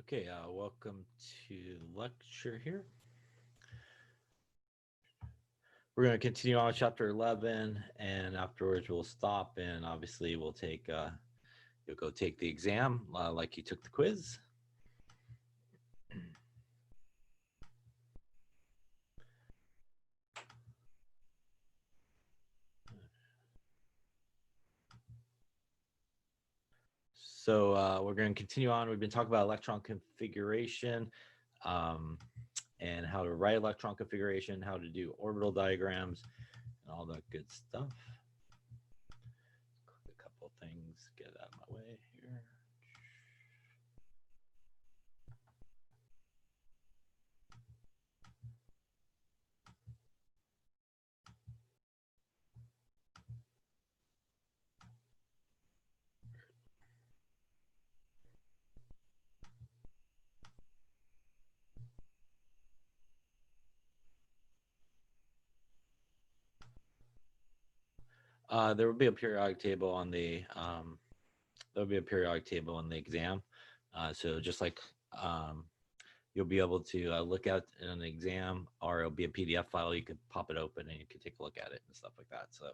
Okay, welcome to the lecture here. We're going to continue on with chapter 11, and afterwards we'll stop, and obviously we'll take, you'll go take the exam like you took the quiz. So we're going to continue on. We've been talking about electron configuration and how to write electron configuration, how to do orbital diagrams, and all that good stuff. Click a couple things, get out of my way here. There will be a periodic table on the there'll be a periodic table in the exam. So just like you'll be able to look at an exam, or it'll be a PDF file. You could pop it open and you could take a look at it and stuff like that. So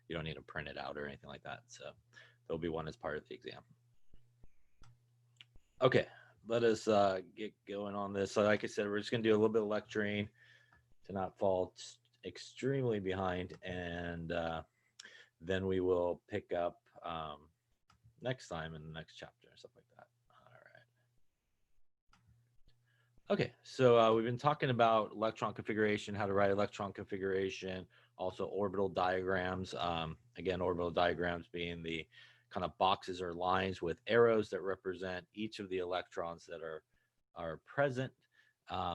you don't need to print it out or anything like that. So there'll be one as part of the exam. Okay, let us get going on this. So like I said, we're just going to do a little bit of lecturing to not fall extremely behind, and then we will pick up next time in the next chapter or stuff like that. All right. Okay, so we've been talking about electron configuration, how to write electron configuration, also orbital diagrams. Again, orbital diagrams being the kind of boxes or lines with arrows that represent each of the electrons that are present.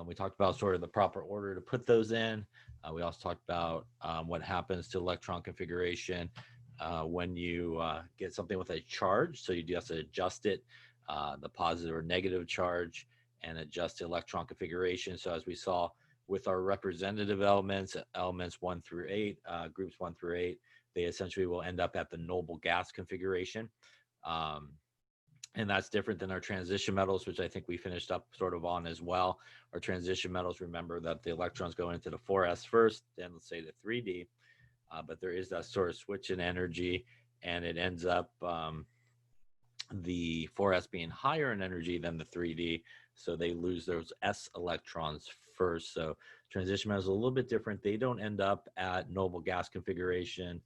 We talked about sort of the proper order to put those in. We also talked about what happens to electron configuration when you get something with a charge. So you do have to adjust it, the positive or negative charge, and adjust the electron configuration. So as we saw with our representative elements, elements 1 through 8, groups 1 through 8, they essentially will end up at the noble gas configuration. And that's different than our transition metals, which I think we finished up sort of on as well. Our transition metals, remember that the electrons go into the 4s first, then let's say the 3d. But there is that sort of switch in energy, and it ends up the 4s being higher in energy than the 3d, so they lose those s electrons first. So transition metals are a little bit different. They don't end up at noble gas configuration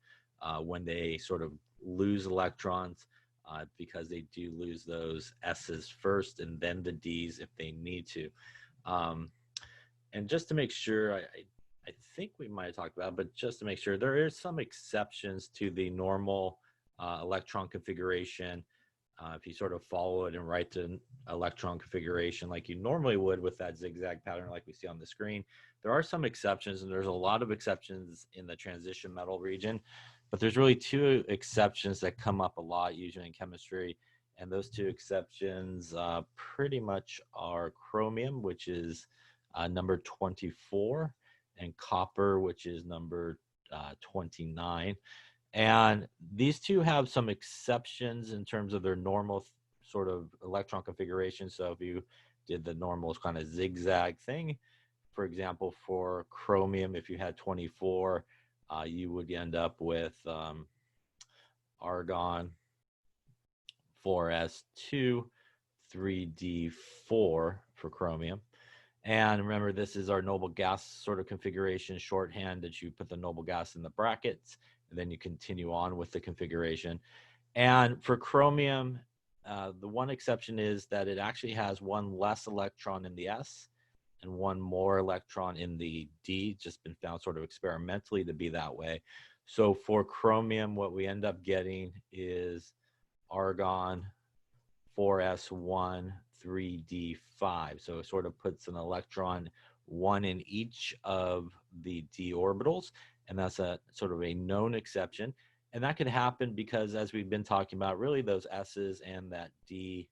when they sort of lose electrons, because they do lose those s's first and then the d's if they need to. And just to make sure, I think we might have talked about it, but just to make sure, there is some exceptions to the normal electron configuration. If you sort of follow it and write the electron configuration like you normally would with that zigzag pattern like we see on the screen, there are some exceptions, and there's a lot of exceptions in the transition metal region, but there's really two exceptions that come up a lot usually in chemistry, and those two exceptions pretty much are chromium, which is number 24, and copper, which is number 29. And these two have some exceptions in terms of their normal sort of electron configuration. So if you did the normal kind of zigzag thing, for example, for chromium, if you had 24, you would end up with argon 4s2, 3d4 for chromium. And remember, this is our noble gas sort of configuration shorthand, that you put the noble gas in the brackets, and then you continue on with the configuration. And for chromium, the one exception is that it actually has one less electron in the S and one more electron in the D, just been found sort of experimentally to be that way. So for chromium, what we end up getting is argon 4s1, 3d5. So it sort of puts an electron, one in each of the d orbitals, and that's a sort of a known exception. And that could happen because, as we've been talking about, really those s's and that d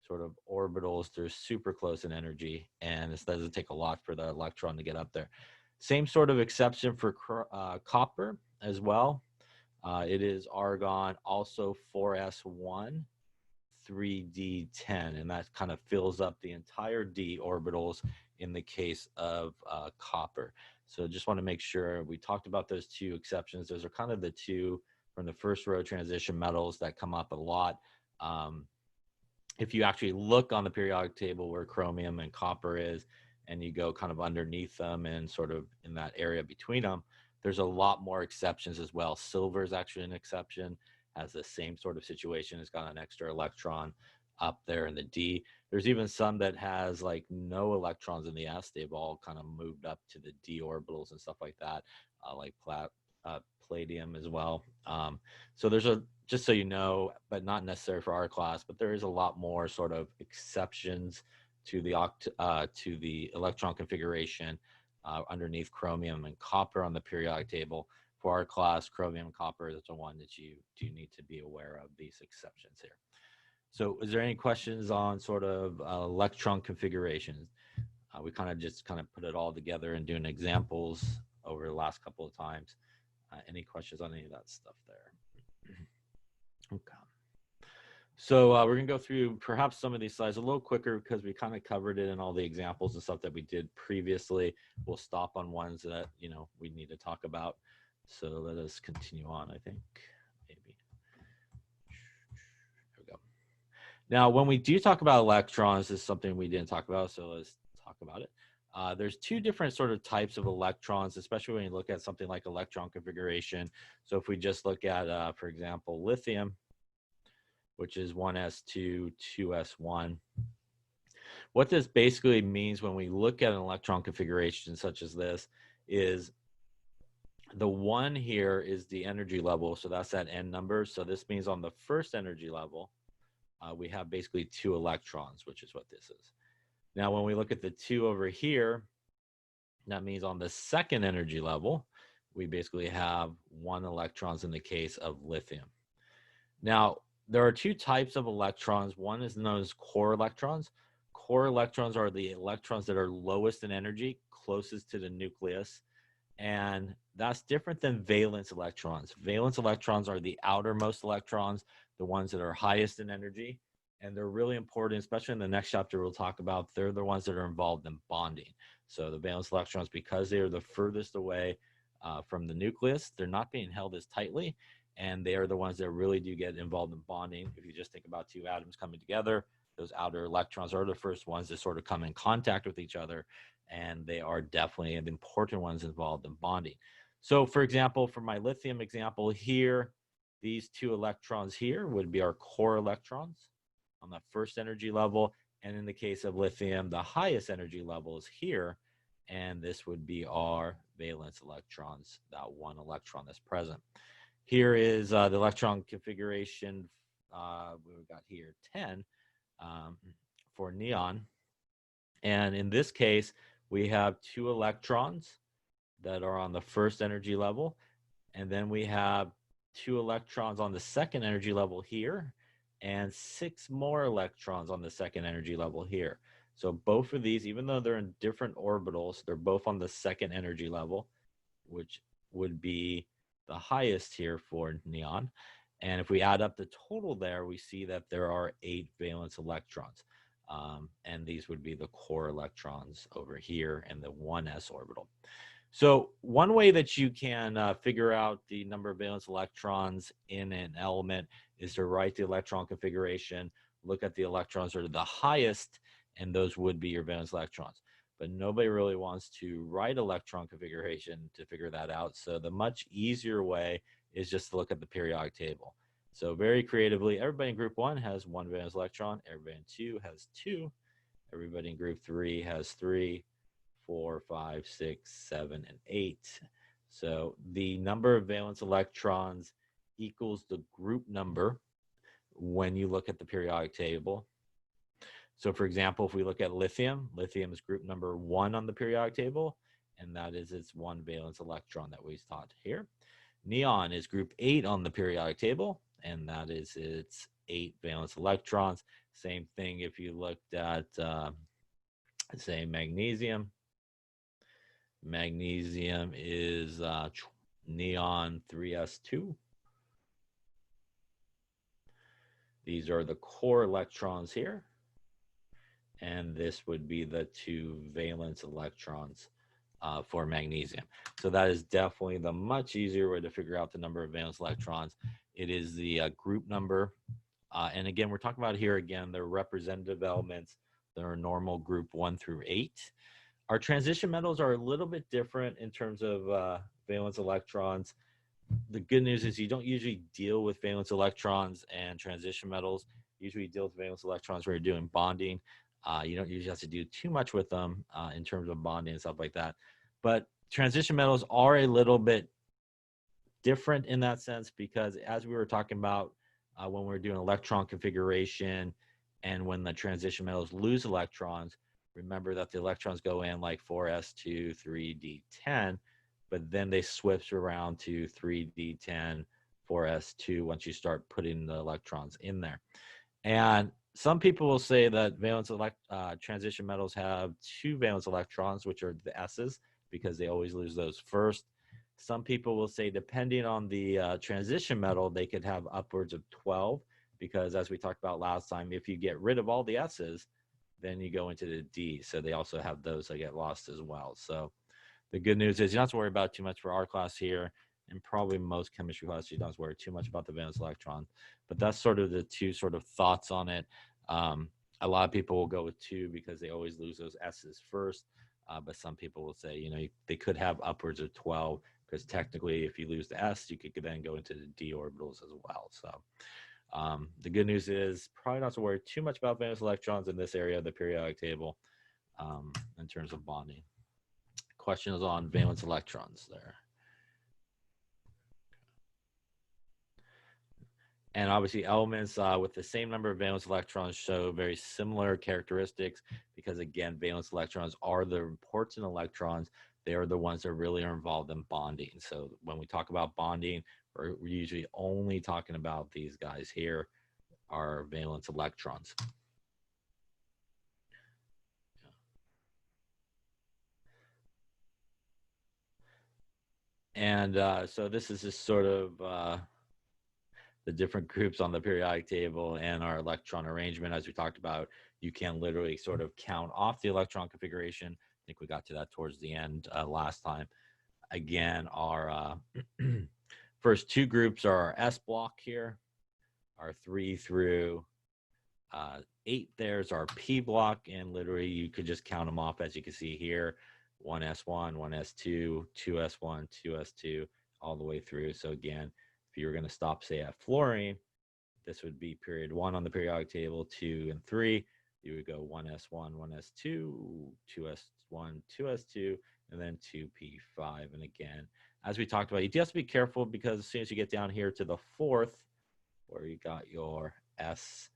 sort of orbitals, they're super close in energy, and it doesn't take a lot for the electron to get up there. Same sort of exception for copper as well. It is argon, also 4s1, 3d10, and that kind of fills up the entire d orbitals in the case of copper. So just want to make sure we talked about those two exceptions. Those are kind of the two from the first row transition metals that come up a lot. If you actually look on the periodic table where chromium and copper is, and you go kind of underneath them and sort of in that area between them, there's a lot more exceptions as well. Silver is actually an exception, has the same sort of situation. It's got an extra electron up there in the D. There's even some that has like no electrons in the S. They've all kind of moved up to the D orbitals and stuff like that, like palladium as well. So there's a, just so you know, but not necessary for our class, but there is a lot more sort of exceptions to the electron configuration underneath chromium and copper on the periodic table. For our class, chromium and copper is the one that you do need to be aware of these exceptions here. So is there any questions on sort of electron configurations? We kind of just put it all together and doing examples over the last couple of times. Any questions on any of that stuff there? Okay. So we're going to go through perhaps some of these slides a little quicker because we kind of covered it in all the examples and stuff that we did previously. We'll stop on ones that, you know, we need to talk about. So let us continue on, I think, maybe. There we go. Now, when we do talk about electrons, this is something we didn't talk about, so let's talk about it. There's two different sort of types of electrons, especially when you look at something like electron configuration. So if we just look at, for example, lithium, which is 1s2, 2s1. What this basically means when we look at an electron configuration such as this is the 1 here is the energy level, so that's that N number. So this means on the first energy level, we have basically 2 electrons, which is what this is. Now, when we look at the 2 over here, that means on the second energy level, we basically have 1 electrons in the case of lithium. Now, there are 2 types of electrons. One is known as core electrons. Core electrons are the electrons that are lowest in energy, closest to the nucleus. And that's different than valence electrons. Valence electrons are the outermost electrons, the ones that are highest in energy. And they're really important, especially in the next chapter we'll talk about. They're the ones that are involved in bonding. So the valence electrons, because they are the furthest away from the nucleus, they're not being held as tightly. And they are the ones that really do get involved in bonding. If you just think about 2 atoms coming together, those outer electrons are the first ones that sort of come in contact with each other. And they are definitely the important ones involved in bonding. So for example, for my lithium example here, these 2 electrons here would be our core electrons on the first energy level. And in the case of lithium, the highest energy level is here. And this would be our valence electrons, that 1 electron that's present. Here is the electron configuration. We've got here 10 for neon. And in this case, we have 2 electrons that are on the first energy level. And then we have 2 electrons on the second energy level here, and 6 more electrons on the second energy level here. So both of these, even though they're in different orbitals, they're both on the second energy level, which would be the highest here for neon. And if we add up the total there, we see that there are 8 valence electrons. And these would be the core electrons over here in the 1s orbital. So one way that you can figure out the number of valence electrons in an element is to write the electron configuration, look at the electrons that are the highest, and those would be your valence electrons. But nobody really wants to write electron configuration to figure that out. So the much easier way is just to look at the periodic table. So very creatively, everybody in group 1 has 1 valence electron, everybody in 2 has 2, everybody in group 3 has 3, 4, 5, 6, 7, and 8. So the number of valence electrons equals the group number when you look at the periodic table. So for example, if we look at lithium, lithium is group number 1 on the periodic table, and that is its 1 valence electron that we taught here. Neon is group 8 on the periodic table, and that is its 8 valence electrons. Same thing if you looked at, say, magnesium. Magnesium is neon 3s2. These are the core electrons here. And this would be the 2 valence electrons for magnesium. So that is definitely the much easier way to figure out the number of valence electrons. It is the group number. And again, we're talking about here again, they're representative elements. They're normal group 1 through 8. Our transition metals are a little bit different in terms of valence electrons. The good news is you don't usually deal with valence electrons and transition metals. Usually you deal with valence electrons when you're doing bonding. You don't usually have to do too much with them in terms of bonding and stuff like that. But transition metals are a little bit different in that sense because as we were talking about when we were doing electron configuration and when the transition metals lose electrons, remember that the electrons go in like 4s2, 3d10, but then they switch around to 3d10, 4s2 once you start putting the electrons in there. And some people will say that transition metals have 2 valence electrons, which are the s's, because they always lose those first. Some people will say, depending on the transition metal, they could have upwards of 12, because as we talked about last time, if you get rid of all the s's, then you go into the D. So they also have those that get lost as well. So the good news is you don't have to worry about too much for our class here, and probably most chemistry classes, you don't have to worry too much about the valence electron. But that's sort of the 2 sort of thoughts on it. A lot of people will go with 2 because they always lose those S's first. But some people will say, you know, they could have upwards of 12 because technically if you lose the S, you could then go into the D orbitals as well. So the good news is probably not to worry too much about valence electrons in this area of the periodic table in terms of bonding. Questions on valence electrons there. And obviously elements with the same number of valence electrons show very similar characteristics because again, valence electrons are the important electrons. They are the ones that really are involved in bonding. So when we talk about bonding, we're usually only talking about these guys here, are valence electrons. And so this is just sort of the different groups on the periodic table and our electron arrangement. As we talked about, you can literally sort of count off the electron configuration. I think we got to that towards the end last time. Again, our first 2 groups are our S block here. Our 3 through 8 there's our P block, and literally you could just count them off as you can see here. 1s1, 1s2, 2s1, 2s2, all the way through. So again, if you were going to stop, say, at fluorine, this would be period 1 on the periodic table, 2 and 3. You would go 1s1, 1s2, 2s1, 2s2, and then 2p5. And again, as we talked about, you do have to be careful because as soon as you get down here to the 4th, where you got your S,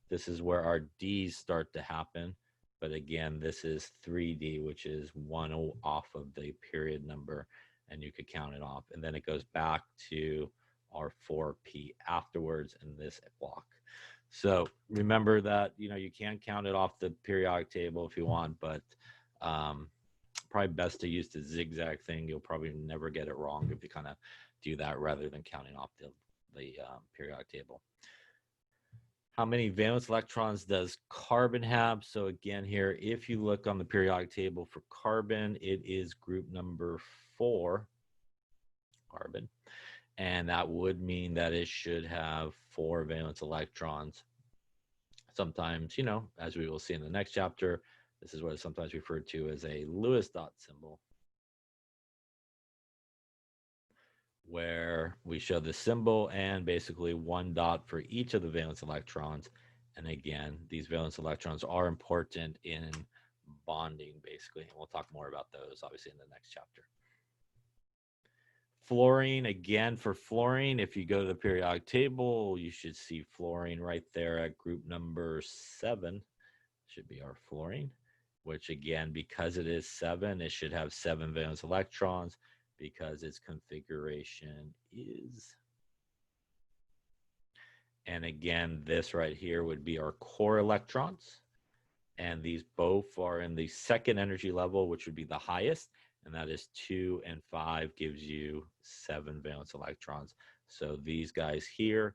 this is where our D's start to happen. But again, this is 3D, which is 1 off of the period number, and you could count it off. And then it goes back to our 4P afterwards in this block. So remember that, you know, you can count it off the periodic table if you want, but probably best to use the zigzag thing. You'll probably never get it wrong if you kind of do that rather than counting off the periodic table. How many valence electrons does carbon have? So again here, if you look on the periodic table for carbon, it is group number 4, carbon. And that would mean that it should have 4 valence electrons. Sometimes, you know, as we will see in the next chapter, this is what is sometimes referred to as a Lewis dot symbol, where we show the symbol and basically 1 dot for each of the valence electrons. And again, these valence electrons are important in bonding, basically. And we'll talk more about those, obviously, in the next chapter. Fluorine, again, for fluorine, if you go to the periodic table, you should see fluorine right there at group number 7. Should be our fluorine, which again, because it is 7, it should have 7 valence electrons because its configuration is. And again, this right here would be our core electrons. And these both are in the 2nd energy level, which would be the highest. And that is 2 and 5 gives you 7 valence electrons. So these guys here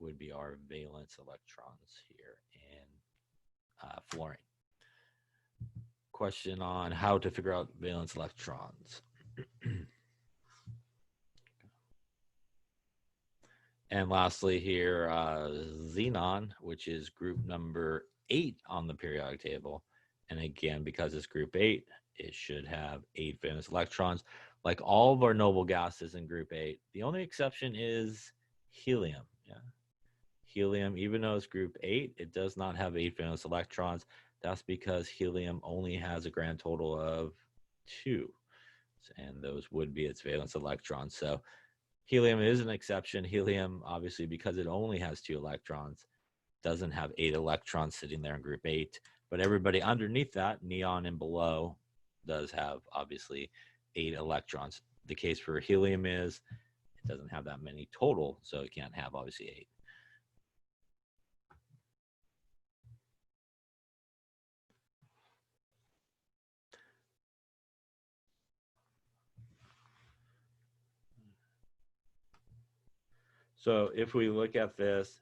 would be our valence electrons here in fluorine. Question on how to figure out valence electrons. And lastly here, xenon, which is group number 8 on the periodic table. And again, because it's group 8, it should have 8 valence electrons, like all of our noble gases in group 8. The only exception is helium. Yeah. Helium, even though it's group 8, it does not have 8 valence electrons. That's because helium only has a grand total of 2. And those would be its valence electrons. So helium is an exception. Helium, obviously, because it only has 2 electrons, doesn't have 8 electrons sitting there in group 8. But everybody underneath that, neon and below, does have, obviously, 8 electrons. The case for helium is it doesn't have that many total, so it can't have, obviously, 8. So if we look at this,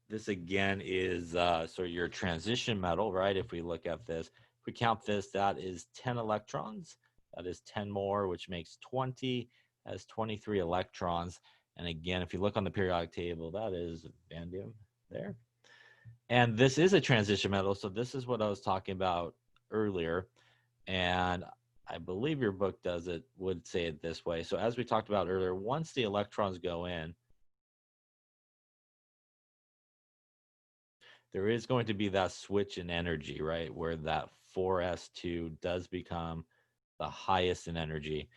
this again is so your transition metal, right? If we look at this, if we count this, that is 10 electrons. That is 10 more, which makes 20, has 23 electrons. And again, if you look on the periodic table, that is vanadium there. And this is a transition metal. So this is what I was talking about earlier. And I believe your book would say it this way. So as we talked about earlier, once the electrons go in, there is going to be that switch in energy, right? Where that 4s2 does become the highest in energy.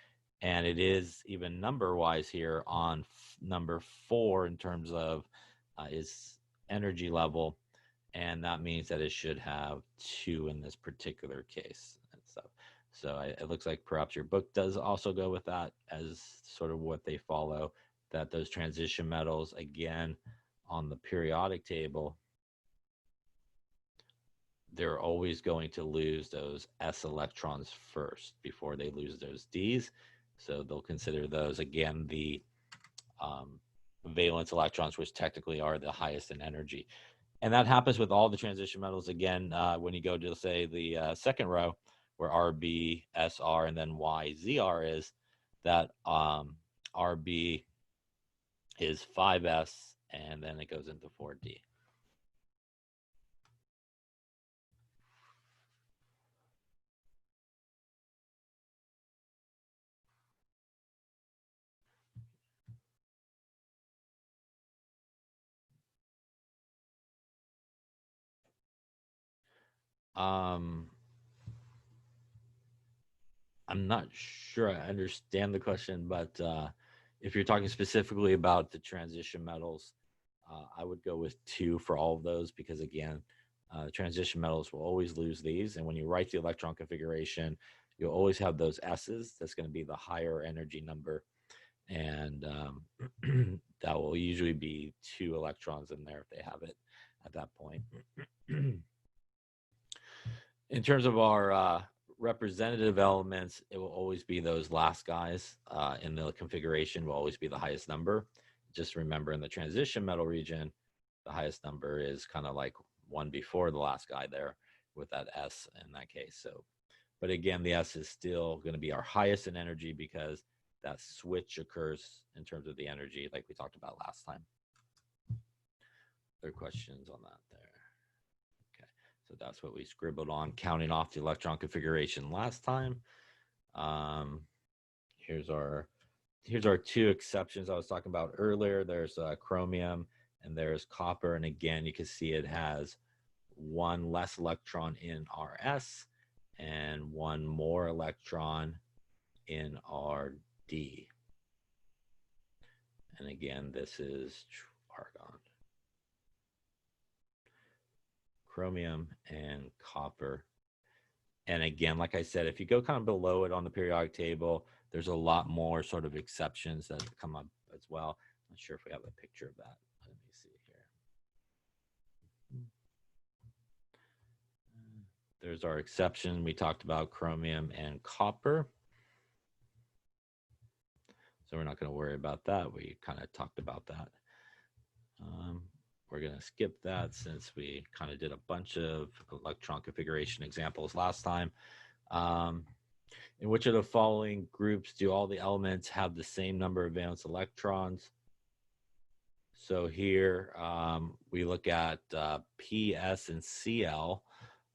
And it is even number-wise here on number 4 in terms of its energy level. And that means that it should have 2 in this particular case and stuff. So it looks like perhaps your book does also go with that as sort of what they follow, that those transition metals, again, on the periodic table, they're always going to lose those s electrons first before they lose those d's. So they'll consider those, again, the valence electrons, which technically are the highest in energy. And that happens with all the transition metals. Again, when you go to, say, the second row, where RB, SR, and then YZR is, that RB is 5s, and then it goes into 4D. I'm not sure I understand the question, but if you're talking specifically about the transition metals, I would go with 2 for all of those, because again, transition metals will always lose these. And when you write the electron configuration, you'll always have those S's. That's going to be the higher energy number. And that will usually be 2 electrons in there if they have it at that point. In terms of our representative elements, it will always be those last guys in the configuration will always be the highest number. Just remember, in the transition metal region, the highest number is kind of like one before the last guy there with that S in that case. So, but again, the S is still going to be our highest in energy because that switch occurs in terms of the energy like we talked about last time. Other questions on that there? Okay, so that's what we scribbled on, counting off the electron configuration last time. Here's our 2 exceptions I was talking about earlier. There's chromium and there's copper. And again, you can see it has 1 less electron in RS and 1 more electron in RD. And again, this is argon, chromium, and copper. And again, like I said, if you go kind of below it on the periodic table, there's a lot more sort of exceptions that come up as well. I'm not sure if we have a picture of that. Let me see here. There's our exception. We talked about chromium and copper. So we're not going to worry about that. We kind of talked about that. We're going to skip that since we kind of did a bunch of electron configuration examples last time. In which of the following groups do all the elements have the same number of valence electrons? So here we look at P, S, and Cl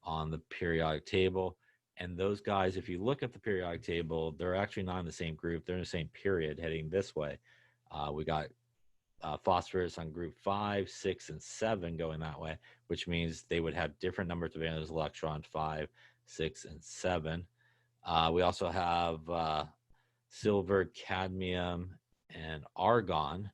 on the periodic table. And those guys, if you look at the periodic table, they're actually not in the same group. They're in the same period heading this way. We got phosphorus on group 5, 6, and 7 going that way, which means they would have different numbers of valence electrons, 5, 6, and 7. We also have silver, cadmium, and argon.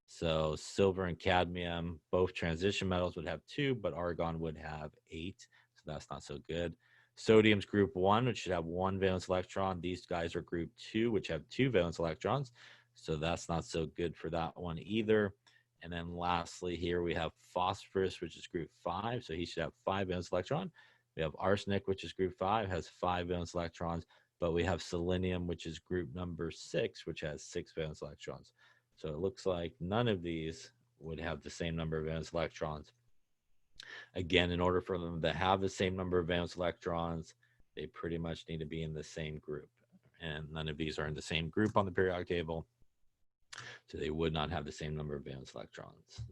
So silver and cadmium, both transition metals would have 2, but argon would have 8. So that's not so good. Sodium's group 1, which should have 1 valence electron. These guys are group 2, which have 2 valence electrons. So that's not so good for that one either. And then lastly here we have phosphorus, which is group 5. So he should have 5 valence electron. We have arsenic, which is group 5, has 5 valence electrons. But we have selenium, which is group number 6, which has 6 valence electrons. So it looks like none of these would have the same number of valence electrons. Again, in order for them to have the same number of valence electrons, they pretty much need to be in the same group. And none of these are in the same group on the periodic table. So they would not have the same number of valence electrons.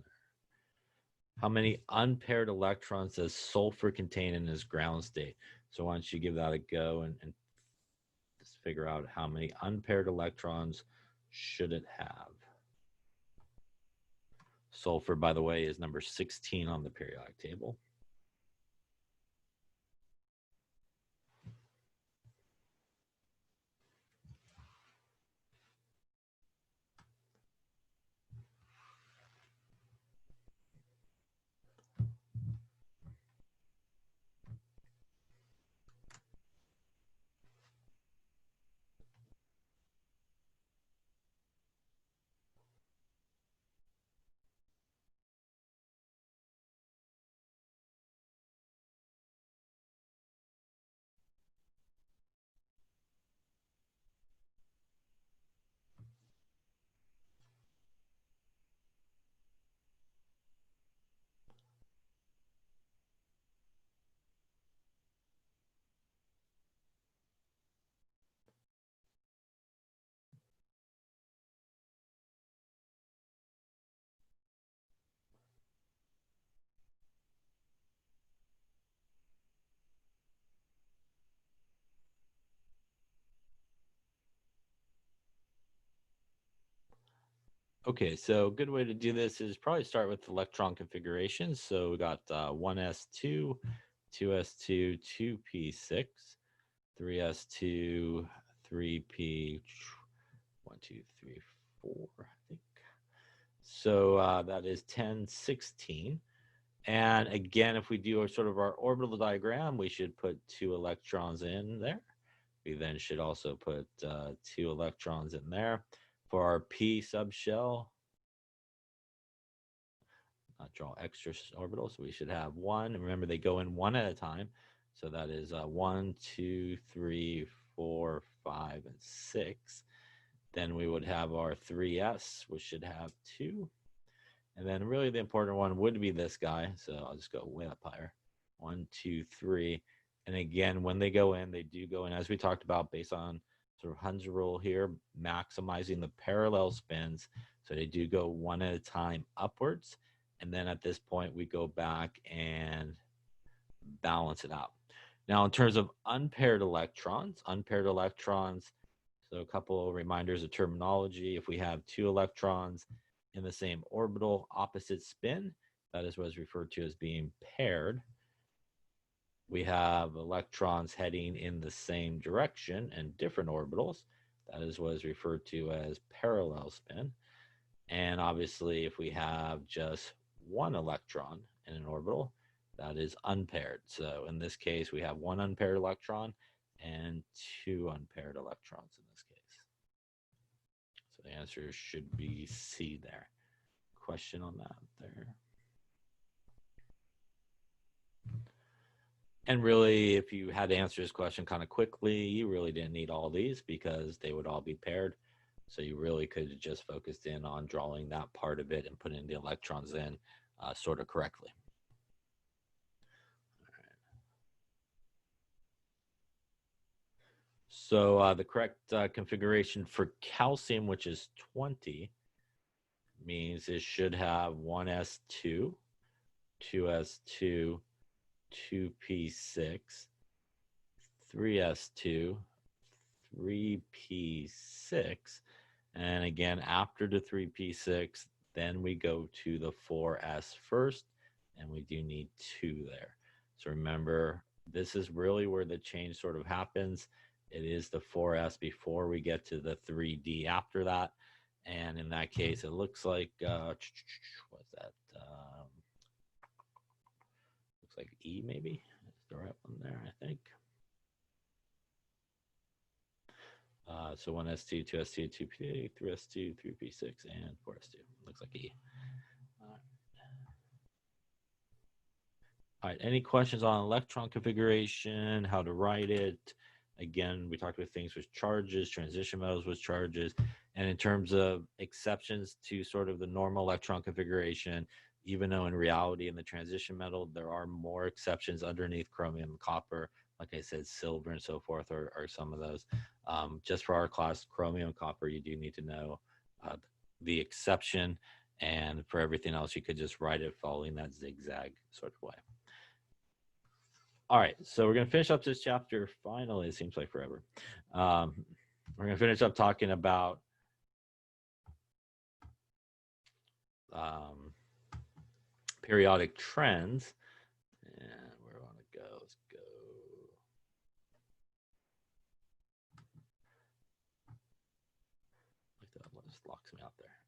How many unpaired electrons does sulfur contain in its ground state? So why don't you give that a go and just figure out how many unpaired electrons should it have. Sulfur, by the way, is number 16 on the periodic table. Okay, so a good way to do this is probably start with electron configurations. So we got 1s2, 2s2, 2p6, 3s2, 3p, 1, 2, 3, 4, I think. So that is 10, 16. And again, if we do our orbital diagram, we should put 2 electrons in there. We then should also put 2 electrons in there. For our p subshell, not draw extra orbitals, so we should have 1. And remember, they go in 1 at a time. So that is 1, 2, 3, 4, 5, and 6. Then we would have our 3s, which should have 2. And then really the important one would be this guy. So I'll just go way up higher. 1, 2, 3. And again, when they go in, they do go in, as we talked about, based on sort of Hund's rule here, maximizing the parallel spins. So they do go 1 at a time upwards. And then at this point, we go back and balance it out. Now, in terms of unpaired electrons, so a couple of reminders of terminology. If we have 2 electrons in the same orbital, opposite spin, that is what is referred to as being paired. We have electrons heading in the same direction and different orbitals. That is what is referred to as parallel spin. And obviously, if we have just 1 electron in an orbital, that is unpaired. So in this case, we have 1 unpaired electron and 2 unpaired electrons in this case. So the answer should be C there. Question on that there? And really, if you had to answer this question kind of quickly, you really didn't need all these because they would all be paired. So you really could have just focused in on drawing that part of it and putting the electrons in sort of correctly. So the correct configuration for calcium, which is 20, means it should have 1s2, 2s2, 2p6, 3s2, 3p6, and again after the 3p6, then we go to the 4s first, and we do need 2 there. So remember, this is really where the change sort of happens. It is the 4s before we get to the 3d after that. And in that case, it looks like, what's that? Looks like E maybe. That's the right one there, I think. So 1s2, 2s2, 2p, 3s2, 3p6, and 4s2. Looks like E. All right, any questions on electron configuration, how to write it? Again, we talked about things with charges, transition metals with charges, and in terms of exceptions to sort of the normal electron configuration, even though in reality in the transition metal, there are more exceptions underneath chromium and copper. Like I said, silver and so forth are some of those. Just for our class, chromium and copper, you do need to know the exception. And for everything else, you could just write it following that zigzag sort of way. All right, so we're going to finish up this chapter. Finally, it seems like forever. We're going to finish up talking about periodic trends. And where do I want to go? Let's go. Like that one just locks me out there.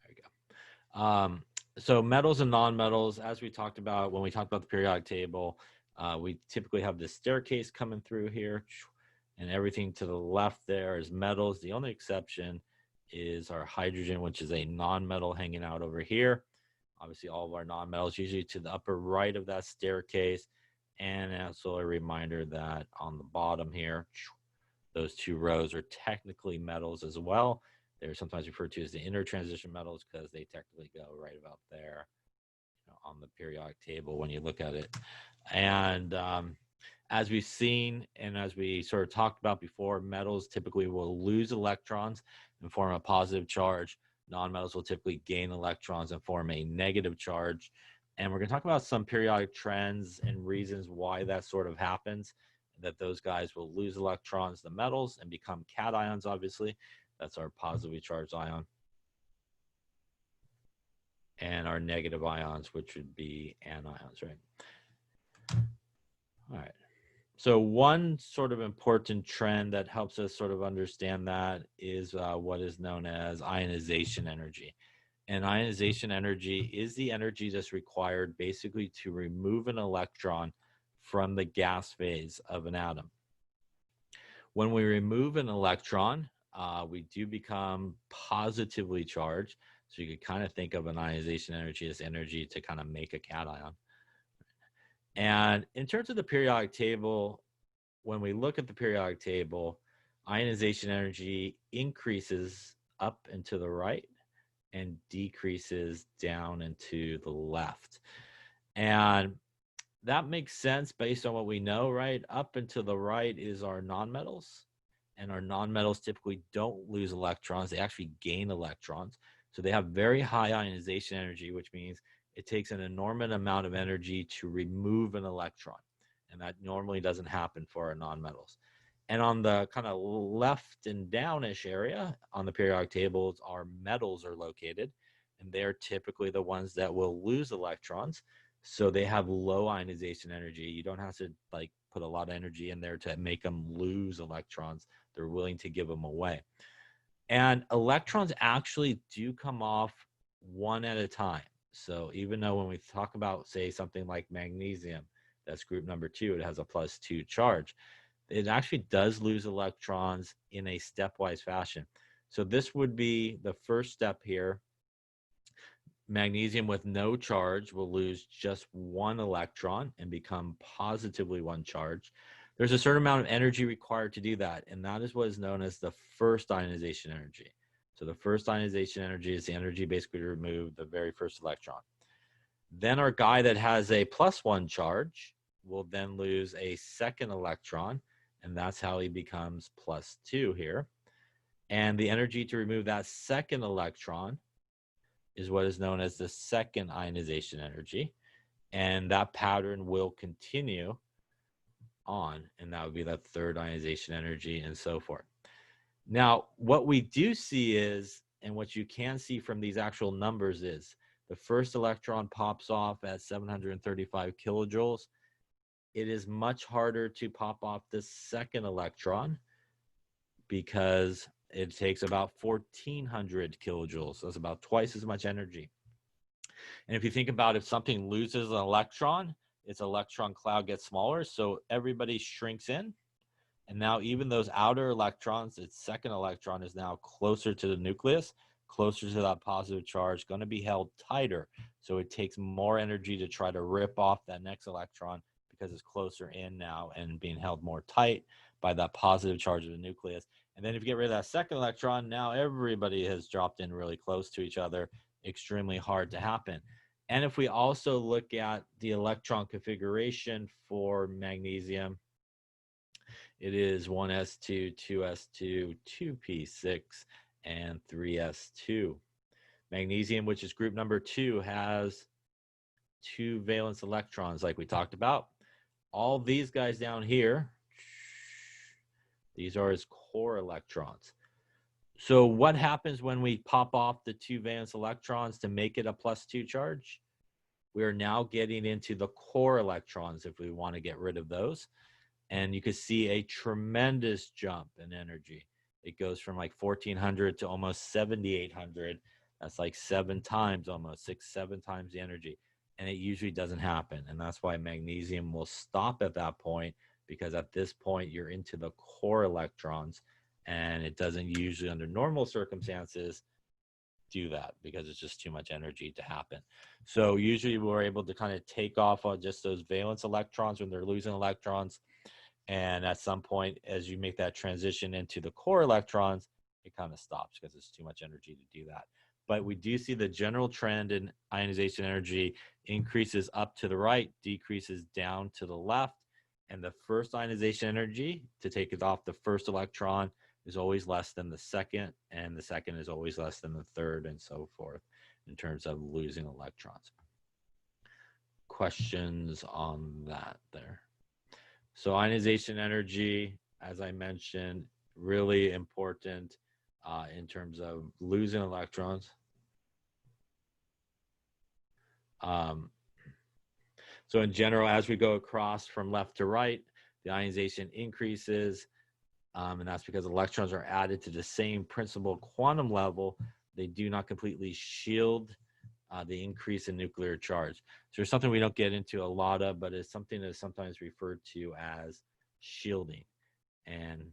There you go. So metals and nonmetals, as we talked about when we talked about the periodic table, we typically have this staircase coming through here, and everything to the left there is metals. The only exception is our hydrogen, which is a nonmetal hanging out over here. Obviously, all of our nonmetals usually to the upper right of that staircase. And also a reminder that on the bottom here, those 2 rows are technically metals as well. They're sometimes referred to as the inner transition metals because they technically go right about there, on the periodic table when you look at it. And as we've seen and as we sort of talked about before, metals typically will lose electrons and form a positive charge. Nonmetals will typically gain electrons and form a negative charge. And we're going to talk about some periodic trends and reasons why that sort of happens, that those guys will lose electrons, the metals, and become cations, obviously. That's our positively charged ion. And our negative ions, which would be anions, right? All right. So one sort of important trend that helps us sort of understand that is what is known as ionization energy. And ionization energy is the energy that's required basically to remove an electron from the gas phase of an atom. When we remove an electron, we do become positively charged. So you could kind of think of an ionization energy as energy to kind of make a cation. And in terms of the periodic table, when we look at the periodic table, ionization energy increases up and to the right and decreases down and to the left. And that makes sense based on what we know, right? Up and to the right is our nonmetals, and our nonmetals typically don't lose electrons. They actually gain electrons. So they have very high ionization energy, which means it takes an enormous amount of energy to remove an electron. And that normally doesn't happen for our nonmetals. And on the kind of left and downish area on the periodic tables, our metals are located, and they're typically the ones that will lose electrons. So they have low ionization energy. You don't have to like put a lot of energy in there to make them lose electrons. They're willing to give them away. And electrons actually do come off one at a time. So even though when we talk about, say, something like magnesium, that's group number 2, it has a +2 charge. It actually does lose electrons in a stepwise fashion. So this would be the first step here. Magnesium with no charge will lose just 1 electron and become positively 1 charge. there's a certain amount of energy required to do that, and that is what is known as the first ionization energy. So the first ionization energy is the energy basically to remove the very first electron. Then our guy that has a +1 charge will then lose a second electron, and that's how he becomes +2 here. And the energy to remove that second electron is what is known as the second ionization energy. And that pattern will continue on, and that would be that third ionization energy and so forth. Now, what we do see is, and what you can see from these actual numbers is, the first electron pops off at 735 kilojoules. It is much harder to pop off the second electron because it takes about 1400 kilojoules. So it's about twice as much energy. And if you think about if something loses an electron, its electron cloud gets smaller, so everybody shrinks in. And now even those outer electrons, its second electron is now closer to the nucleus, closer to that positive charge, going to be held tighter. So it takes more energy to try to rip off that next electron because it's closer in now and being held more tight by that positive charge of the nucleus. And then if you get rid of that second electron, now everybody has dropped in really close to each other, extremely hard to happen. And if we also look at the electron configuration for magnesium, it is 1s2, 2s2, 2p6, and 3s2. Magnesium, which is group number 2, has 2 valence electrons like we talked about. All these guys down here, these are his core electrons. So what happens when we pop off the 2 valence electrons to make it a +2 charge? We are now getting into the core electrons if we want to get rid of those. And you can see a tremendous jump in energy. It goes from like 1400 to almost 7800. That's like 7 times, almost 6, 7 times the energy. And it usually doesn't happen. And that's why magnesium will stop at that point, because at this point you're into the core electrons, and it doesn't usually under normal circumstances do that because it's just too much energy to happen. So usually we're able to kind of take off on just those valence electrons when they're losing electrons. And at some point, as you make that transition into the core electrons, it kind of stops because it's too much energy to do that. But we do see the general trend in ionization energy increases up to the right, decreases down to the left. And the first ionization energy to take it off the first electron is always less than the second, and the second is always less than the third, and so forth in terms of losing electrons. Questions on that there? So ionization energy, as I mentioned, really important in terms of losing electrons. So in general, as we go across from left to right, the ionization increases, and that's because electrons are added to the same principal quantum level. They do not completely shield the increase in nuclear charge. So there's something we don't get into a lot of, but it's something that is sometimes referred to as shielding, and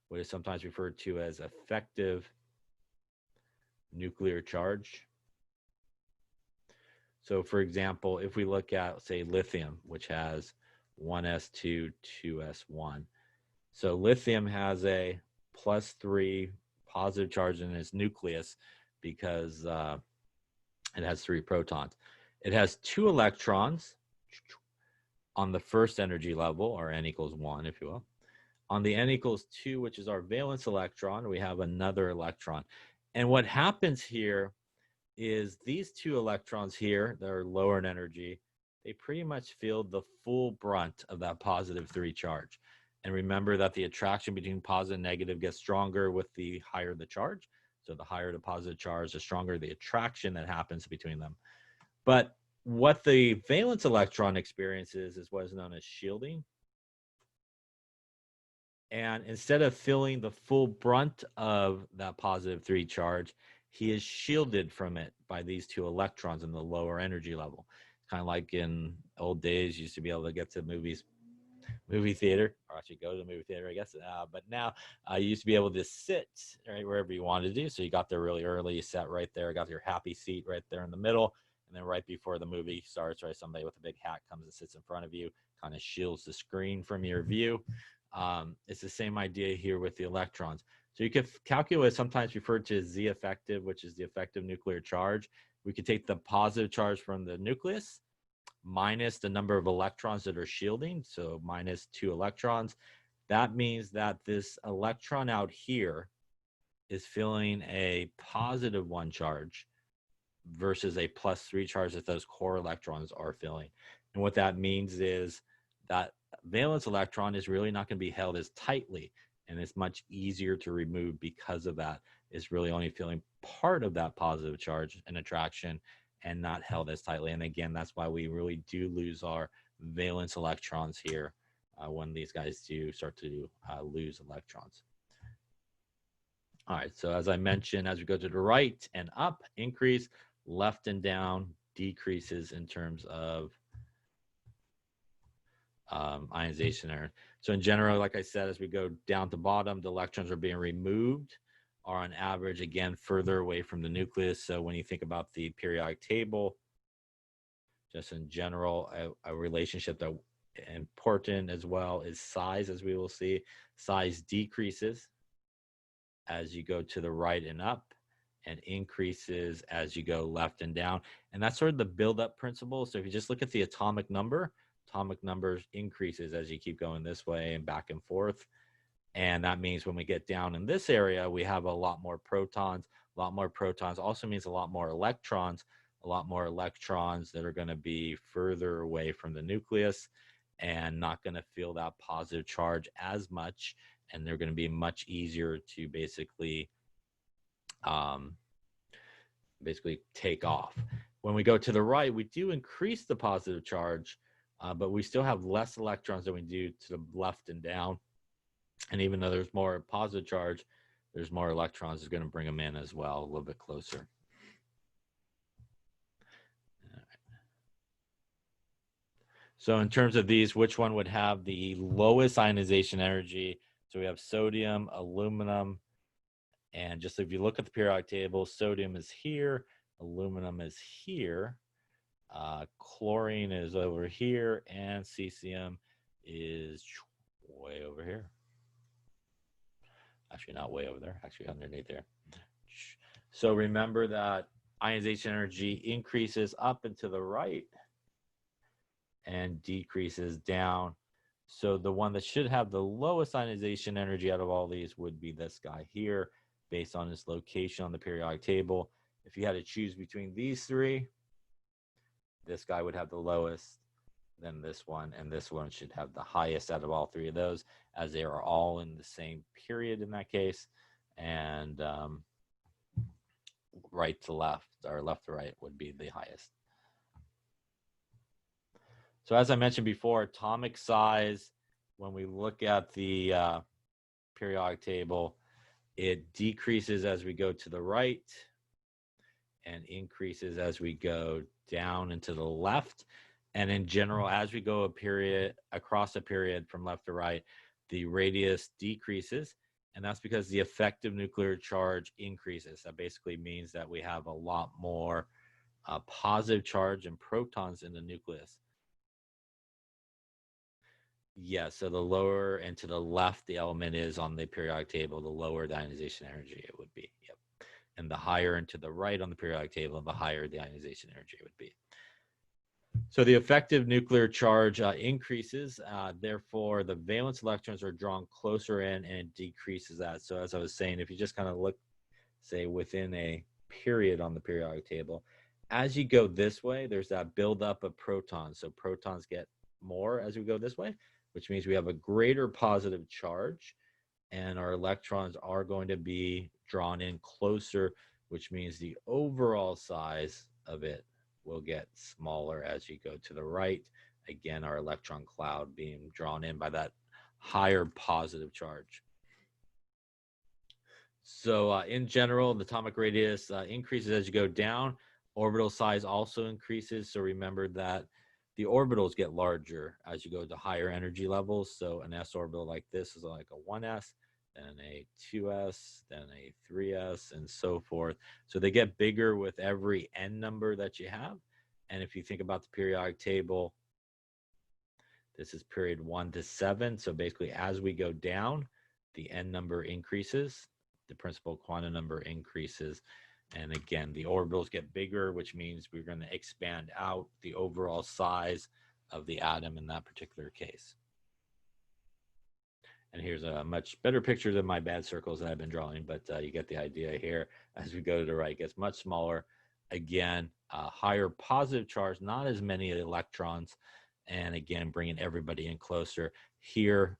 what is sometimes referred to as effective nuclear charge. So for example, if we look at, say, lithium, which has 1s2, 2s1. So lithium has a +3 positive charge in its nucleus because it has 3 protons. It has 2 electrons on the first energy level, or n equals 1, if you will. On the n equals 2, which is our valence electron, we have another electron. And what happens here is these 2 electrons here that are lower in energy, they pretty much feel the full brunt of that +3 charge. And remember that the attraction between positive and negative gets stronger with the higher the charge. So the higher the positive charge, the stronger the attraction that happens between them. But what the valence electron experiences is what is known as shielding. And instead of feeling the full brunt of that +3 charge, he is shielded from it by these 2 electrons in the lower energy level. It's kind of like in old days, you used to be able to get to movie theater, or actually go to the movie theater, I guess. But now you used to be able to sit right wherever you wanted to do. So you got there really early, you sat right there, got your happy seat right there in the middle. And then right before the movie starts, right, somebody with a big hat comes and sits in front of you, kind of shields the screen from your view. It's the same idea here with the electrons. So you could calculate, sometimes referred to as Z effective, which is the effective nuclear charge. We could take the positive charge from the nucleus minus the number of electrons that are shielding, so minus 2 electrons. That means that this electron out here is feeling a positive 1 charge versus a +3 charge that those core electrons are feeling. And what that means is that valence electron is really not going to be held as tightly, and it's much easier to remove because of that. It's really only feeling part of that positive charge and attraction and not held as tightly. And again, that's why we really do lose our valence electrons here when these guys do start to lose electrons. All right, so as I mentioned, as we go to the right and up, increase, left and down, decreases in terms of ionization energy. So in general, like I said, as we go down to bottom, the electrons are being removed, are on average, again, further away from the nucleus. So when you think about the periodic table, just in general, a relationship that important as well is size, as we will see. Size decreases as you go to the right and up, and increases as you go left and down. And that's sort of the build-up principle. So if you just look at the atomic numbers increases as you keep going this way and back and forth. And that means when we get down in this area, we have a lot more protons. A lot more protons also means a lot more electrons that are going to be further away from the nucleus and not going to feel that positive charge as much. And they're going to be much easier to basically take off. When we go to the right, we do increase the positive charge, but we still have less electrons than we do to the left and down. And even though there's more positive charge, there's more electrons. Is going to bring them in as well, a little bit closer. So in terms of these, which one would have the lowest ionization energy? So we have sodium, aluminum, and just if you look at the periodic table, sodium is here, aluminum is here, chlorine is over here, and cesium is way over here. Actually, not way over there, actually underneath there. So remember that ionization energy increases up and to the right and decreases down. So the one that should have the lowest ionization energy out of all these would be this guy here, based on its location on the periodic table. If you had to choose between these three, this guy would have the lowest, then this one, and this one should have the highest out of all three of those, as they are all in the same period in that case. And right to left, or left to right, would be the highest. So as I mentioned before, atomic size, when we look at the periodic table, it decreases as we go to the right and increases as we go down and to the left. And in general, as we go across a period from left to right, the radius decreases. And that's because the effective nuclear charge increases. That basically means that we have a lot more positive charge and protons in the nucleus. Yeah, so the lower and to the left the element is on the periodic table, the lower the ionization energy it would be. Yep. And the higher and to the right on the periodic table, the higher the ionization energy would be. So the effective nuclear charge increases. Therefore, the valence electrons are drawn closer in, and it decreases that. So as I was saying, if you just kind of look, say, within a period on the periodic table, as you go this way, there's that buildup of protons. So protons get more as we go this way, which means we have a greater positive charge, and our electrons are going to be drawn in closer, which means the overall size of it will get smaller as you go to the right. Again, our electron cloud being drawn in by that higher positive charge. So in general, the atomic radius increases as you go down. Orbital size also increases. So remember that the orbitals get larger as you go to higher energy levels. So an s orbital like this is like a 1s, then a 2s, then a 3s, and so forth. So they get bigger with every n number that you have. And if you think about the periodic table, This is period 1 to 7. So basically, as we go down, the n number increases, the principal quantum number increases. And again, the orbitals get bigger, which means we're going to expand out the overall size of the atom in that particular case. And here's a much better picture than my bad circles that I've been drawing, but you get the idea here. As we go to the right, it gets much smaller. Again, higher positive charge, not as many electrons, and again, bringing everybody in closer. Here,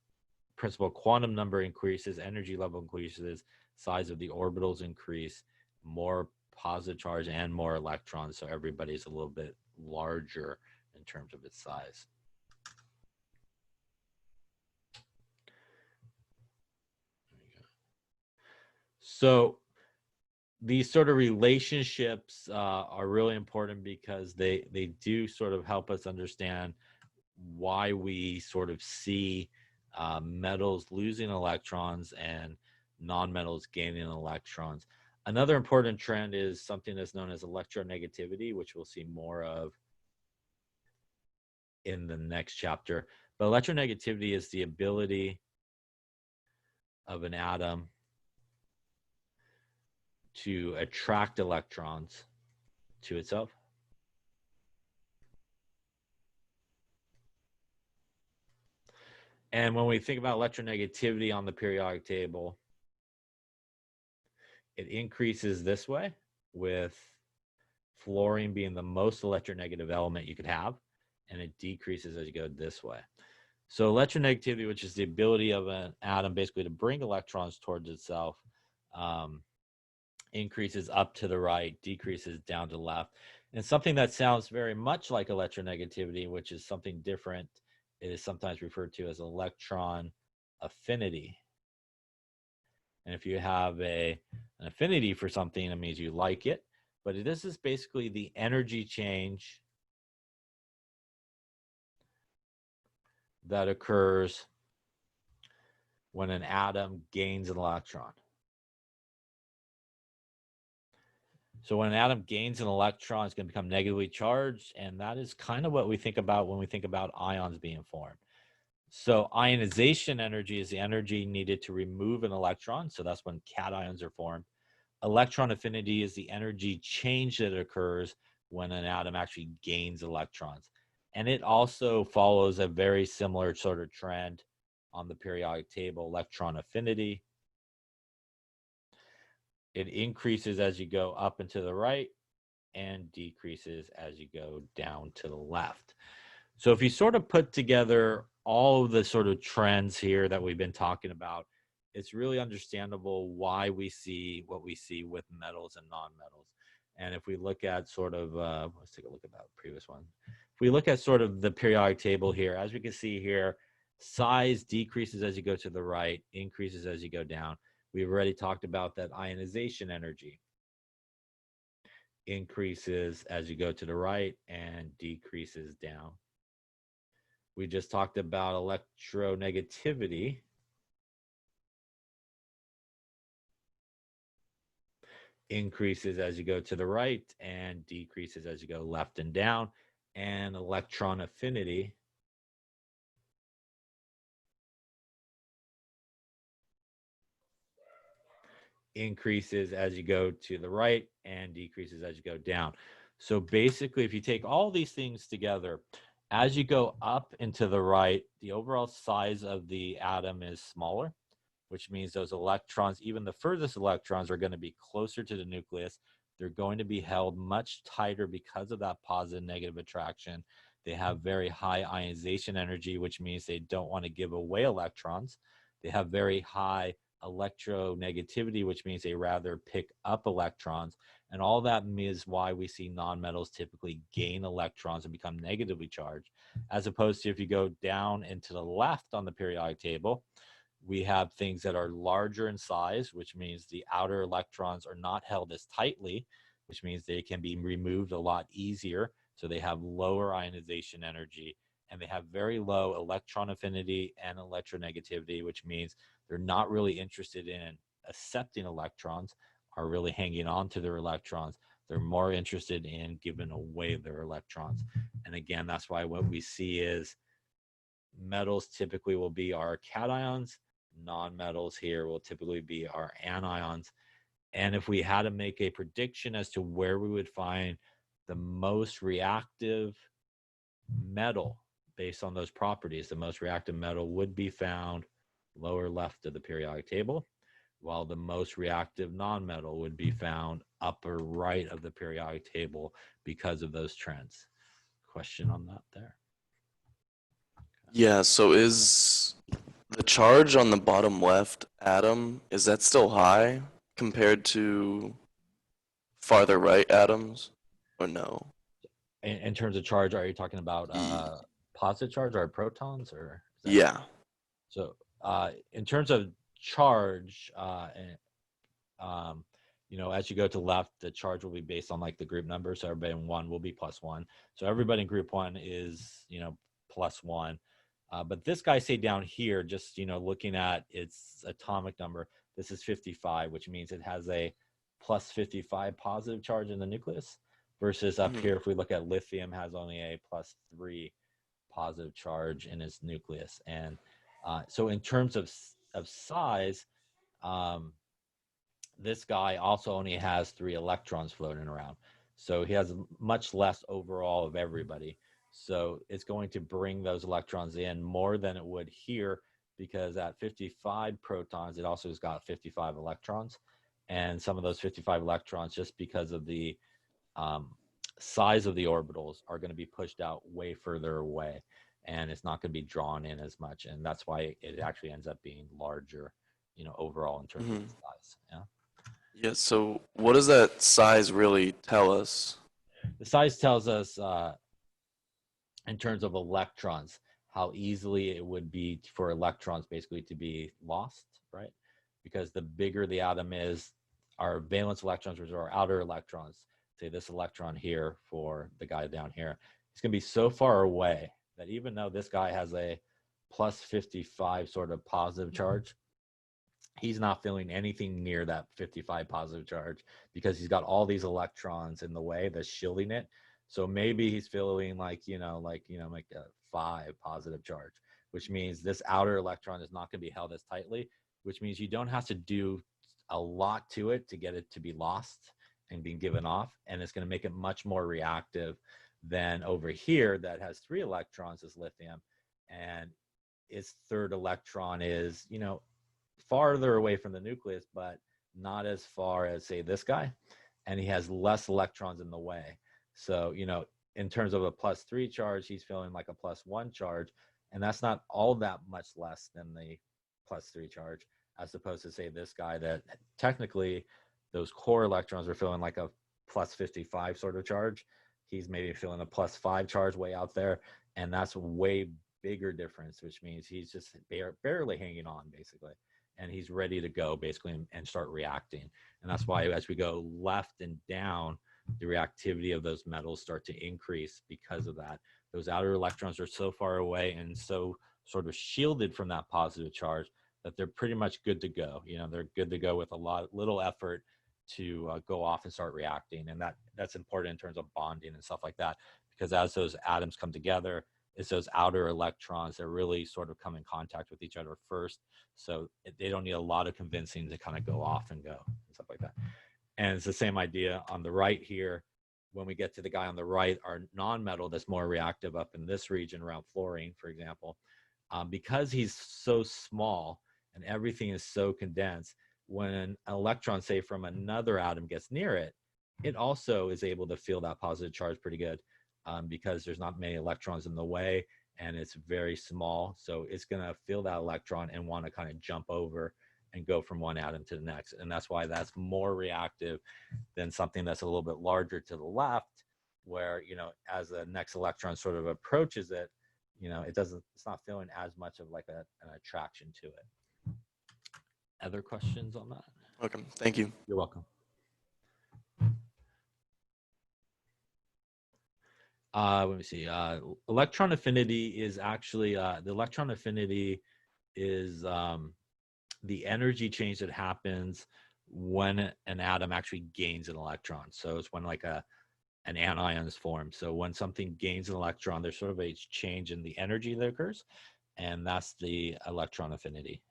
principal quantum number increases, energy level increases, size of the orbitals increase, more positive charge and more electrons, so everybody's a little bit larger in terms of its size. So these sort of relationships are really important because they do sort of help us understand why we sort of see metals losing electrons and nonmetals gaining electrons. Another important trend is something that's known as electronegativity, which we'll see more of in the next chapter. But electronegativity is the ability of an atom to attract electrons to itself. And when we think about electronegativity on the periodic table, it increases this way, with fluorine being the most electronegative element you could have, and it decreases as you go this way. So electronegativity, which is the ability of an atom basically to bring electrons towards itself, increases up to the right, decreases down to the left. And something that sounds very much like electronegativity, which is something different, is sometimes referred to as electron affinity. And if you have an affinity for something, it means you like it. But this is basically the energy change that occurs when an atom gains an electron. So when an atom gains an electron, it's going to become negatively charged, and that is kind of what we think about when we think about ions being formed. So ionization energy is the energy needed to remove an electron, so that's when cations are formed. Electron affinity is the energy change that occurs when an atom actually gains electrons. And it also follows a very similar sort of trend on the periodic table, electron affinity. It increases as you go up and to the right and decreases as you go down to the left. So if you sort of put together all of the sort of trends here that we've been talking about, it's really understandable why we see what we see with metals and nonmetals. And if we look at sort of, let's take a look at that previous one. If we look at sort of the periodic table here, as we can see here, size decreases as you go to the right, increases as you go down. We've already talked about that ionization energy increases as you go to the right and decreases down. We just talked about electronegativity. Increases as you go to the right and decreases as you go left and down. And electron affinity increases as you go to the right and decreases as you go down. So basically, if you take all these things together, as you go up and to the right, the overall size of the atom is smaller, which means those electrons, even the furthest electrons, are going to be closer to the nucleus. They're going to be held much tighter because of that positive negative attraction. They have very high ionization energy, which means they don't want to give away electrons. They have very high electronegativity, which means they rather pick up electrons. And all that is why we see nonmetals typically gain electrons and become negatively charged, as opposed to if you go down and to the left on the periodic table, we have things that are larger in size, which means the outer electrons are not held as tightly, which means they can be removed a lot easier. So they have lower ionization energy, and they have very low electron affinity and electronegativity, which means they're not really interested in accepting electrons, are really hanging on to their electrons. They're more interested in giving away their electrons. And again, that's why what we see is metals typically will be our cations. Non-metals here will typically be our anions. And if we had to make a prediction as to where we would find the most reactive metal based on those properties, the most reactive metal would be found lower left of the periodic table, while the most reactive nonmetal would be found upper right of the periodic table because of those trends. Question on that there? Yeah, so is the charge on the bottom left atom, is that still high compared to farther right atoms, or no? In terms of charge, are you talking about Ye- positive charge or protons, or is that? Yeah. So in terms of charge, you know, as you go to left, the charge will be based on like the group number. So everybody in one will be +1. So everybody in group one is, you know, +1. But this guy, say down here, just, you know, looking at its atomic number, this is 55, which means it has a +55 positive charge in the nucleus, versus up Mhm. here, if we look at lithium, has only a +3 positive charge in its nucleus. And so in terms of size, um, this guy also only has 3 electrons floating around. So he has much less overall of everybody. So it's going to bring those electrons in more than it would here, because at 55 protons, it also has got 55 electrons. And some of those 55 electrons, just because of the um, size of the orbitals, are going to be pushed out way further away. And it's not going to be drawn in as much. And that's why it actually ends up being larger, you know, overall in terms of Mhm. its size. Yeah. Yeah, so what does that size really tell us? The size tells us, in terms of electrons, how easily it would be for electrons basically to be lost, right? Because the bigger the atom is, our valence electrons, which are our outer electrons, say this electron here for the guy down here, it's going to be so far away that even though this guy has a +55 sort of positive charge, he's not feeling anything near that 55 positive charge, because he's got all these electrons in the way that's shielding it. So maybe he's feeling like, like a 5 positive charge, which means this outer electron is not going to be held as tightly, which means you don't have to do a lot to it to get it to be lost and being given off. And it's going to make it much more reactive than over here that has 3 electrons as lithium. And its third electron is, farther away from the nucleus, but not as far as, say, this guy. And he has less electrons in the way. So, in terms of a +3 charge, he's feeling like a +1 charge. And that's not all that much less than the +3 charge, as opposed to, say, this guy that technically those core electrons are feeling like a +55 sort of charge. He's maybe feeling a +5 charge way out there. And that's a way bigger difference, which means he's just barely hanging on, basically. And he's ready to go, basically, and start reacting. And that's why as we go left and down, the reactivity of those metals start to increase because of that. Those outer electrons are so far away and so sort of shielded from that positive charge that they're pretty much good to go. They're good to go with little effort to go off and start reacting. And that's important in terms of bonding and stuff like that, because as those atoms come together, it's those outer electrons that really sort of come in contact with each other first. So they don't need a lot of convincing to kind of go off and go and stuff like that. And it's the same idea on the right here. When we get to the guy on the right, our non-metal that's more reactive up in this region around fluorine, for example, because he's so small and everything is so condensed, when an electron, say, from another atom gets near it, it also is able to feel that positive charge pretty good, because there's not many electrons in the way and it's very small. So it's going to feel that electron and want to kind of jump over and go from one atom to the next. And that's why that's more reactive than something that's a little bit larger to the left, where, as the next electron sort of approaches it, it's not feeling as much of like an attraction to it. Other questions on that? Okay, thank you. You're welcome. Let me see. Electron affinity is actually, the electron affinity is the energy change that happens when an atom actually gains an electron. So it's when like an anion is formed. So when something gains an electron, there's sort of a change in the energy that occurs. and that's the electron affinity.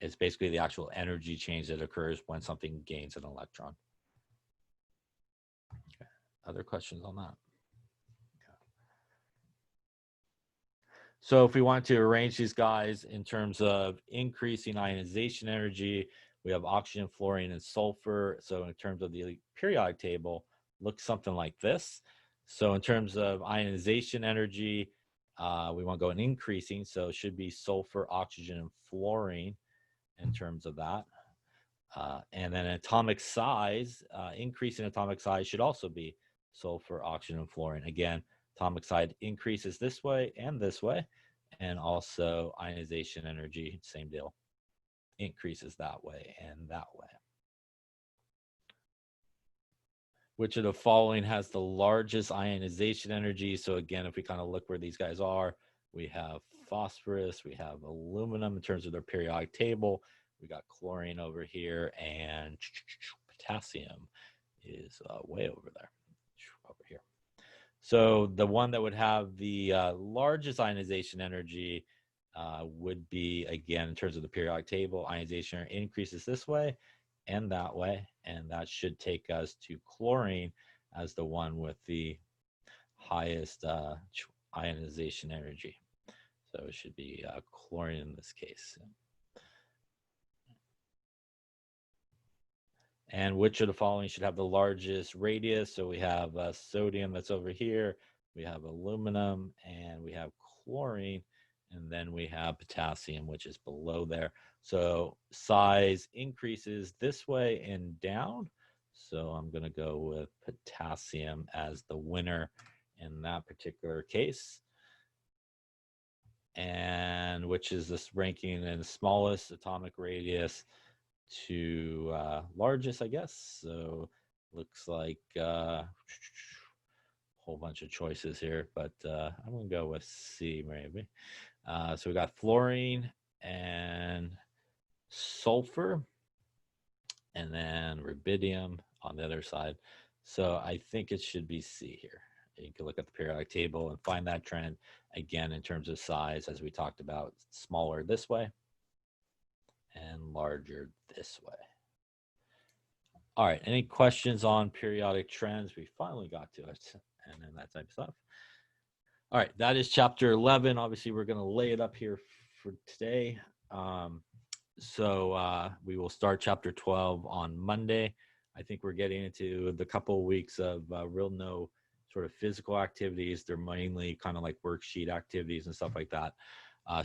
It's basically the actual energy change that occurs when something gains an electron. Okay. Other questions on that? Okay. So if we want to arrange these guys in terms of increasing ionization energy, we have oxygen, fluorine, and sulfur. So in terms of the periodic table, looks something like this. So in terms of ionization energy, we want to go in increasing. So it should be sulfur, oxygen, and fluorine in terms of that. And then atomic size, increase in atomic size should also be sulfur, oxygen, and fluorine. Again, atomic size increases this way, and also ionization energy, same deal, increases that way and that way. Which of the following has the largest ionization energy? So again, if we kind of look where these guys are, we have phosphorus, we have aluminum in terms of their periodic table, we got chlorine over here, and potassium is way over there, over here. So the one that would have the largest ionization energy would be, again, in terms of the periodic table, ionization increases this way and that way, and that should take us to chlorine as the one with the highest ionization energy. So it should be chlorine in this case. And which of the following should have the largest radius? So we have sodium that's over here, we have aluminum, and we have chlorine, and then we have potassium, which is below there. So size increases this way and down. So I'm going to go with potassium as the winner in that particular case. And which is this ranking in the smallest atomic radius to largest, I guess. So looks like a whole bunch of choices here, but I'm going to go with C maybe. So we got fluorine and sulfur, and then rubidium on the other side. So I think it should be C here. You can look at the periodic table and find that trend. Again, in terms of size, as we talked about, smaller this way and larger this way. All right, any questions on periodic trends? We finally got to it, and then that type of stuff. All right, that is chapter 11. Obviously, we're going to lay it up here for today. So we will start chapter 12 on Monday. I think we're getting into the couple of weeks of real no sort of physical activities. They're mainly kind of like worksheet activities and stuff like that.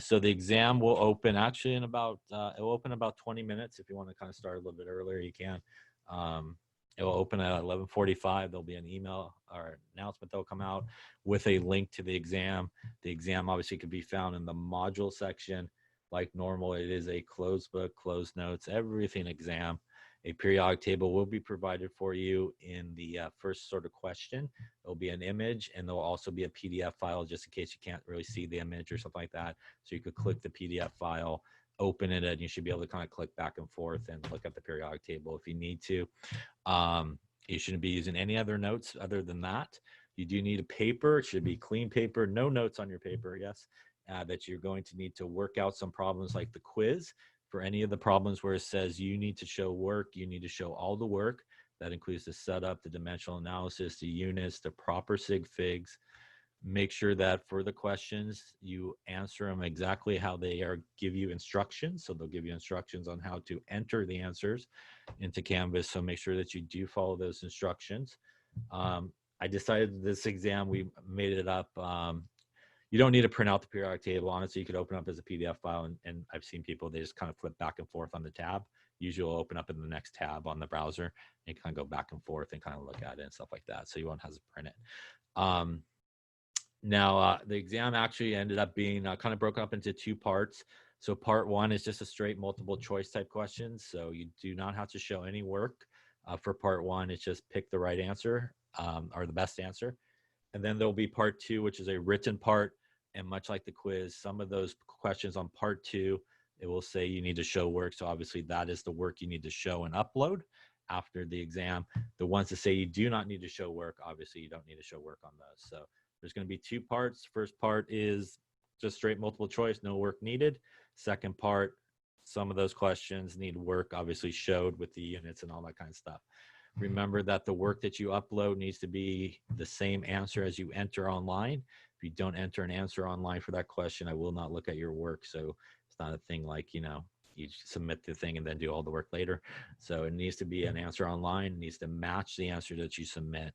So the exam will open actually in about, it will open about 20 minutes. If you want to kind of start a little bit earlier, you can. It will open at 11:45. There'll be an email or announcement that'll come out with a link to the exam. The exam obviously could be found in the module section. Like normal, it is a closed book, closed notes, everything exam. A periodic table will be provided for you in the first sort of question. There'll be an image, and there'll also be a PDF file just in case you can't really see the image or something like that. So you could click the PDF file, open it, and you should be able to kind of click back and forth and look at the periodic table if you need to. You shouldn't be using any other notes other than that. You do need a paper. It should be clean paper, no notes on your paper, yes, that you're going to need to work out some problems like the quiz. For any of the problems where it says you need to show work, you need to show all the work. That includes the setup, the dimensional analysis, the units, the proper sig figs. Make sure that for the questions, you answer them exactly how they are, give you instructions. So they'll give you instructions on how to enter the answers into Canvas. So make sure that you do follow those instructions. I decided this exam, we made it up. You don't need to print out the periodic table. Honestly, you could open up as a PDF file, and I've seen people, they just kind of flip back and forth on the tab. Usually will open up in the next tab on the browser and kind of go back and forth and kind of look at it and stuff like that. So you won't have to print it. Now, the exam actually ended up being kind of broken up into two parts. So part one is just a straight multiple choice type questions. So you do not have to show any work for part one. It's just pick the right answer or the best answer. And then there'll be part two, which is a written part. And much like the quiz, some of those questions on part two, it will say you need to show work. So obviously that is the work you need to show and upload after the exam. The ones that say you do not need to show work, obviously you don't need to show work on those. So there's going to be two parts. First part is just straight multiple choice, no work needed. Second part, some of those questions need work, obviously showed with the units and all that kind of stuff. Remember that the work that you upload needs to be the same answer as you enter online. If you don't enter an answer online for that question, I will not look at your work. So it's not a thing like, you know, you submit the thing and then do all the work later. So it needs to be an answer online. It needs to match the answer that you submit.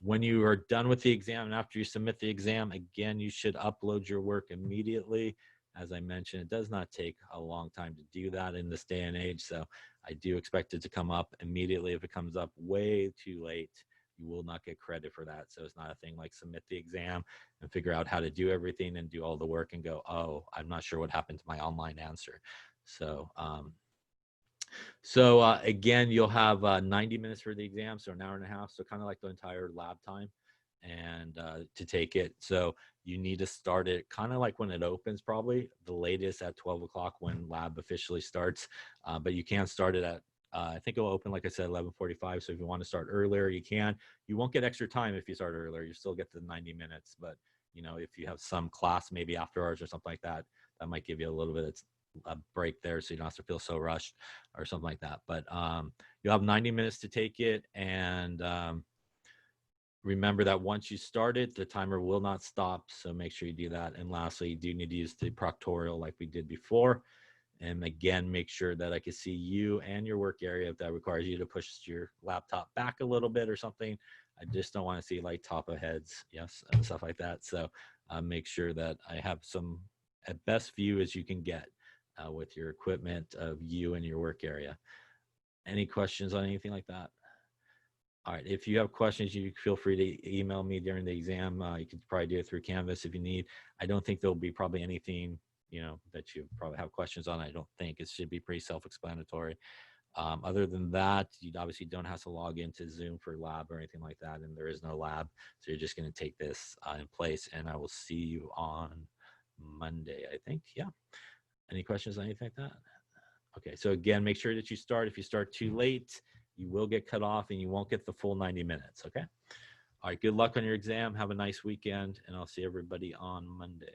When you are done with the exam and after you submit the exam, again, you should upload your work immediately. As I mentioned, it does not take a long time to do that in this day and age. So I do expect it to come up immediately. If it comes up way too late, you will not get credit for that. So it's not a thing like submit the exam and figure out how to do everything and do all the work and go, oh, I'm not sure what happened to my online answer. So, again, you'll have 90 minutes for the exam, so an hour and a half, so kind of like the entire lab time and to take it. So you need to start it kind of like when it opens, probably the latest at 12 o'clock when lab officially starts. But you can start it at, I think it'll open, like I said, 11:45. So if you want to start earlier, you can. You won't get extra time if you start earlier. You still get the 90 minutes. But, you know, if you have some class maybe after hours or something like that, that might give you a little bit of a break there so you don't have to feel so rushed or something like that. But you'll have 90 minutes to take it. And remember that once you start it, the timer will not stop. So make sure you do that. And lastly, you do need to use the proctorial like we did before. And again, make sure that I can see you and your work area if that requires you to push your laptop back a little bit or something. I just don't want to see like top of heads, yes, and stuff like that. So make sure that I have some at best view as you can get with your equipment of you and your work area. Any questions on anything like that? All right, if you have questions, you feel free to email me during the exam. You can probably do it through Canvas if you need. I don't think there'll be probably anything, you know, that you probably have questions on. I don't think it should be pretty self-explanatory. Other than that, you obviously don't have to log into Zoom for lab or anything like that, and there is no lab. So you're just going to take this in place, and I will see you on Monday, I think. Yeah. Any questions on anything like that? Okay, so again, make sure that you start. If you start too late, you will get cut off and you won't get the full 90 minutes, okay? All right, good luck on your exam. Have a nice weekend, and I'll see everybody on Monday.